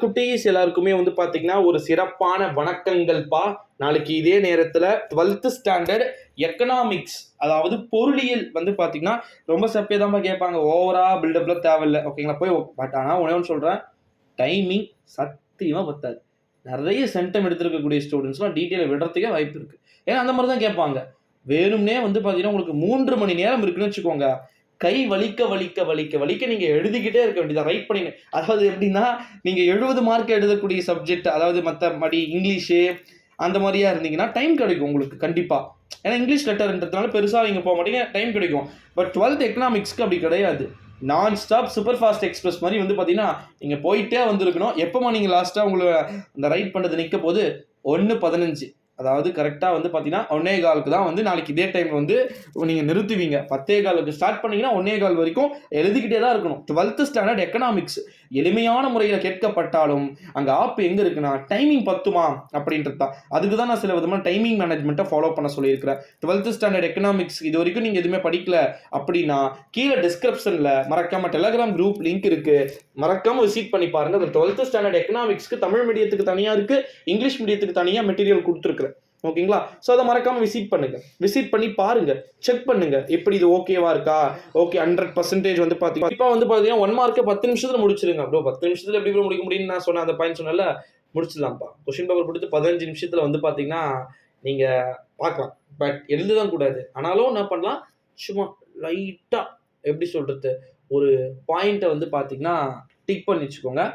குட்டீஸ் எல்லாருக்குமே வந்து பார்த்தீங்கன்னா ஒரு சிறப்பான வணக்கங்கள்ப்பா. நாளைக்கு இதே நேரத்தில் 12th ஸ்டாண்டர்ட் எக்கனாமிக்ஸ், அதாவது பொருளியல் வந்து பார்த்தீங்கன்னா ரொம்ப சப்பே தான் கேட்பாங்க. ஓவரா பில்டப்லாம் தேவையில்லை, ஓகேங்களா? போய் பட் ஆனால் ஒன்றே ஒன்று சொல்கிறேன், டைமிங் சத்தியமாக பத்தாது. நிறைய சென்டம் எடுத்துருக்கக்கூடிய ஸ்டூடெண்ட்ஸ்லாம் டீட்டெயிலை விடுறதுக்கே வாய்ப்பு இருக்குது. ஏன்னா அந்த மாதிரி தான் கேட்பாங்க. வேணும்னே வந்து பார்த்தீங்கன்னா உங்களுக்கு 3 மணி நேரம் இருக்குன்னு வச்சுக்கோங்க, கை வலிக்க வலிக்க வலிக்க வலிக்க நீங்க எழுதிக்கிட்டே இருக்க வேண்டியது, ரைட் பண்ணி. அதாவது எப்படின்னா, நீங்க 70 மார்க் எழுதக்கூடிய சப்ஜெக்ட், அதாவது மற்றபடி இங்கிலீஷு அந்த மாதிரியா இருந்தீங்கன்னா டைம் கிடைக்கும் உங்களுக்கு கண்டிப்பா. ஏன்னா இங்கிலீஷ் லெட்டர்ன்றதுனால பெருசாக நீங்கள் போக மாட்டீங்க, டைம் கிடைக்கும். பட் 12th எக்கனாமிக்ஸ்க்கு அப்படி கிடையாது. நான் ஸ்டாப் சூப்பர் ஃபாஸ்ட் எக்ஸ்பிரஸ் மாதிரி வந்து பார்த்தீங்கன்னா நீங்கள் போயிட்டே வந்திருக்கணும். எப்போமா நீங்கள் லாஸ்ட்டாக உங்களை அந்த ரைட் பண்ணுறது நிற்க போது 1:15, அதாவது கரெக்டாக வந்து பார்த்தீங்கன்னா 1:15 தான் வந்து நாளைக்கு இதே டைம் வந்து நீங்கள் நிறுத்துவீங்க. 10:15 ஸ்டார்ட் பண்ணீங்கன்னா 1:15 வரைக்கும் எழுதிக்கிட்டே தான் இருக்கணும். 12th ஸ்டாண்டர்ட் எக்கனாமிக்ஸ் எளிமையான முறையில் கேட்கப்பட்டாலும் அங்கே ஆப் எங்கே இருக்குன்னா டைமிங் பத்துமா அப்படின்றது தான். அதுக்கு தான் நான் சில விதமான டைமிங் மேனேஜ்மெண்ட்டை ஃபாலோ பண்ண சொல்லியிருக்கிறேன். 12th ஸ்டாண்டர்ட் எக்கனாமிக்ஸ் இது வரைக்கும் நீங்கள் எதுவுமே படிக்கல அப்படின்னா கீழே டிஸ்கிரிப்ஷனில் மறக்காமல் டெலகிராம் குரூப் லிங்க் இருக்குது, மறக்காமல் விசிட் பண்ணி பாருங்கள். அது 12th ஸ்டாண்டர்ட் எக்கனாமிக்ஸ்க்கு தமிழ் மீடியத்துக்கு தனியாக இருக்குது, இங்கிலீஷ் மீடியத்துக்கு தனியாக மெட்டீரியல் கொடுத்துருக்குறேன், ஓகேங்களா? ஸோ அதை மறக்காம விசிட் பண்ணுங்க, விசிட் பண்ணி பாருங்க, செக் பண்ணுங்க எப்படி இது ஓகேவா இருக்கா. ஓகே 100% வந்து பார்த்தீங்கன்னா இப்போ வந்து பார்த்தீங்கன்னா 1 மார்க்கு 10 நிமிஷத்தில் முடிச்சிருங்க ப்ரோ. 10 நிமிஷத்தில் எப்படி ப்ரோ முடிக்க முடியும்னு நான் சொன்னேன், அந்த பாயிண்ட் சொன்னல, முடிச்சிடலாம்ப்பா. கொஸ்டின் பேப்பர் கொடுத்து 15 நிமிஷத்தில் வந்து பார்த்தீங்கன்னா நீங்கள் பார்க்கலாம். பட் எழுதுதான் கூடாது. ஆனாலும் என்ன பண்ணலாம், சும்மா லைட்டாக எப்படி சொல்கிறது, ஒரு பாயிண்ட்டை வந்து பார்த்தீங்கன்னா டிக் பண்ணி வச்சுக்கோங்க.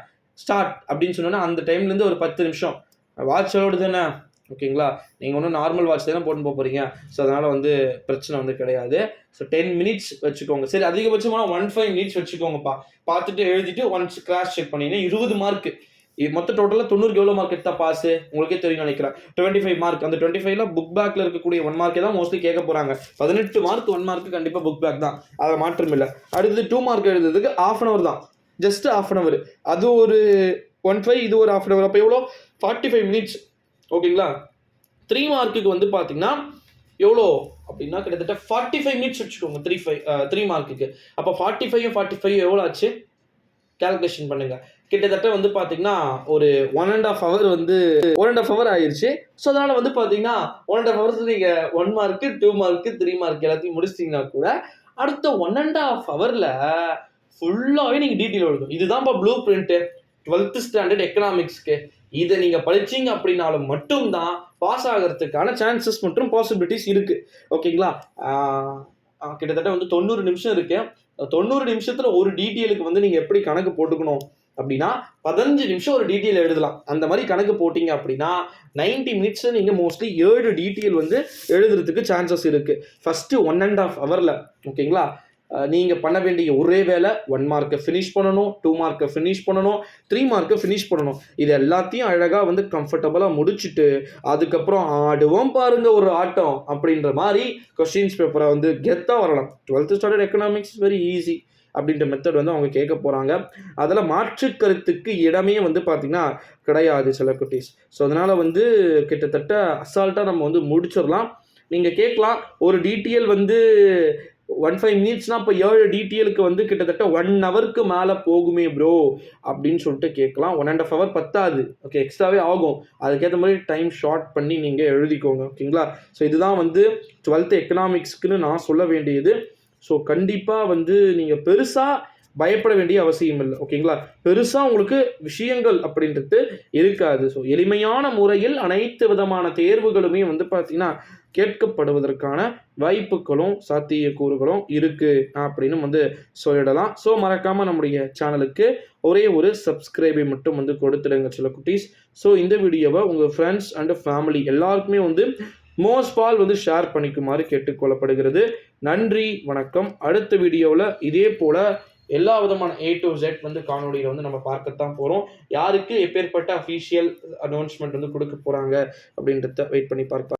ஸ்டார்ட் அப்படின்னு சொன்னோன்னா அந்த டைம்லேருந்து ஒரு 10 நிமிஷம் வாட்ச் அலோடு தானே, ஓகேங்களா? நீங்கள் ஒன்றும் நார்மல் வாட்ச் தானே போட்டு போகிறீங்க. ஸோ அதனால் வந்து பிரச்சனை வந்து கிடையாது. ஸோ 10 மினிட்ஸ் வச்சுக்கோங்க. சரி, அதிகபட்சமாக 15 மினிட்ஸ் வச்சுக்கோங்கப்பா. பார்த்துட்டு எழுதிட்டு ஒன்ஸ் கிளாஸ் செக் பண்ணிங்கன்னா 20 மார்க்கு. மொத்த டோட்டலாக 90 எவ்வளோ மார்க் எடுத்தால் பாஸு உங்களுக்கே தெரியும் நினைக்கிறேன். 25 மார்க். அந்த 25ல புக் பேக்கில் இருக்கக்கூடிய 1 மார்க்கே தான் மோஸ்ட்லி கேட்க போகிறாங்க. 18 மார்க் 1 மார்க்கு கண்டிப்பாக புக் பேக் தான், அதில் மாற்றம் இல்லை. அடுத்தது 2 மார்க் எழுதுறதுக்கு 1/2 hour தான், ஜஸ்ட் 1/2 hour. அது ஒரு 1/5, இது ஒரு 1/2 hour. அப்போ எவ்வளோ, 45 மினிட்ஸ், ஓகேங்களா? 3 மார்க்குக்கு வந்து பார்த்தீங்கன்னா எவ்வளோ அப்படின்னா கிட்டத்தட்ட 45 மினிட்ஸ் வச்சுக்கோங்க. 3 மார்க்குக்கு. அப்போ 45 எவ்வளோ ஆச்சு கேல்குலேஷன் பண்ணுங்க. கிட்டத்தட்ட வந்து பார்த்தீங்கன்னா ஒரு 1.5 hour வந்து 1.5 hour ஆயிடுச்சு. ஸோ அதனால் வந்து பார்த்தீங்கன்னா 1.5 hours நீங்கள் 1 மார்க்கு 2 மார்க்கு 3 மார்க் எல்லாத்தையும் முடிச்சிட்டிங்கன்னா கூட அடுத்த 1.5 hourல ஃபுல்லாகவே நீங்கள் டீட்டெயில் எழுதணும். இதுதான்ப்பா ப்ளூ பிரிண்ட்டு 12th ஸ்டாண்டர்ட் எக்கனாமிக்ஸ்க்கு. இதை நீங்கள் படிச்சீங்க அப்படின்னாலும் மட்டும்தான் பாஸ் ஆகிறதுக்கான சான்சஸ் மற்றும் பாசிபிலிட்டிஸ் இருக்குது, ஓகேங்களா? கிட்டத்தட்ட வந்து 90 நிமிஷம் இருக்கு. 90 நிமிஷத்தில் ஒரு டீட்டெயிலுக்கு வந்து நீங்கள் எப்படி கணக்கு போட்டுக்கணும் அப்படின்னா 15 நிமிஷம் ஒரு டீட்டெயில் எழுதலாம். அந்த மாதிரி கணக்கு போட்டிங்க அப்படின்னா 90 மினிட்ஸ் நீங்கள் மோஸ்ட்லி 7 டீட்டெயில் வந்து எழுதுறதுக்கு சான்சஸ் இருக்குது ஃபஸ்ட்டு 1.5 hourல, ஓகேங்களா? நீங்கள் பண்ண வேண்டிய ஒரே வேலை 1 மார்க்கை ஃபினிஷ் பண்ணணும், 2 மார்க்கை ஃபினிஷ் பண்ணணும், 3 மார்க்கை ஃபினிஷ் பண்ணணும். இது எல்லாத்தையும் அழகாக வந்து கம்ஃபர்டபுளாக முடிச்சுட்டு அதுக்கப்புறம் ஆடுவோம் பாருங்க ஒரு ஆட்டம் அப்படின்ற மாதிரி கொஸ்டின்ஸ் பேப்பரை வந்து கெத்தாக வரலாம். 12th standard economics very easy அப்படின்ற மெத்தட் வந்து அவங்க கேட்க போகிறாங்க. அதில் மாற்று கருத்துக்கு இடமே வந்து பார்த்திங்கன்னா கிடையாது சில குட்டீஸ். ஸோ அதனால் வந்து கிட்டத்தட்ட அசால்ட்டாக நம்ம வந்து முடிச்சிடலாம். நீங்கள் கேட்கலாம், ஒரு டீட்டெயில் வந்து 15 மினிட்ஸ்னால் இப்போ 7 டீட்டெயிலுக்கு வந்து கிட்டத்தட்ட 1 hourக்கு மேலே போகுமே ப்ரோ அப்படின்னு சொல்லிட்டு கேட்கலாம். 1.5 hour பத்தாது, ஓகே, எக்ஸ்ட்ராவே ஆகும். அதுக்கேற்ற மாதிரி டைம் ஷார்ட் பண்ணி நீங்கள் எழுதிக்கோங்க, ஓகேங்களா? ஸோ இதுதான் வந்து 12th எக்கனாமிக்ஸ்க்குன்னு நான் சொல்ல வேண்டியது. ஸோ கண்டிப்பாக வந்து நீங்கள் பெருசாக பயப்பட வேண்டிய அவசியம் இல்லை, ஓகேங்களா? பெருசாக உங்களுக்கு விஷயங்கள் அப்படின்றது இருக்காது. ஸோ எளிமையான முறையில் அனைத்து விதமான தேர்வுகளுமே வந்து பார்த்தீங்கன்னா கேட்கப்படுவதற்கான வாய்ப்புகளும் சாத்தியக்கூறுகளும் இருக்குது அப்படின்னு வந்து சொல்லிடலாம். ஸோ மறக்காமல் நம்முடைய சேனலுக்கு ஒரே ஒரு சப்ஸ்கிரைபை மட்டும் வந்து கொடுத்துடுங்க சில குட்டீஸ். ஸோ இந்த வீடியோவை உங்கள் ஃப்ரெண்ட்ஸ் அண்ட் ஃபேமிலி எல்லாருக்குமே வந்து மோஸ்ட் ஆல் வந்து ஷேர் பண்ணிக்குமாறு கேட்டுக்கொள்ளப்படுகிறது. நன்றி, வணக்கம். அடுத்த வீடியோவில் இதே போல் எல்லா விதமான A to Z வந்து காணொலியில் வந்து நம்ம பார்க்கத்தான் போகிறோம். யாருக்கு எப்பேற்பட்ட அஃபீஷியல் அனௌன்ஸ்மெண்ட் வந்து கொடுக்க போகிறாங்க அப்படின்றத வெயிட் பண்ணி பார்ப்போம்.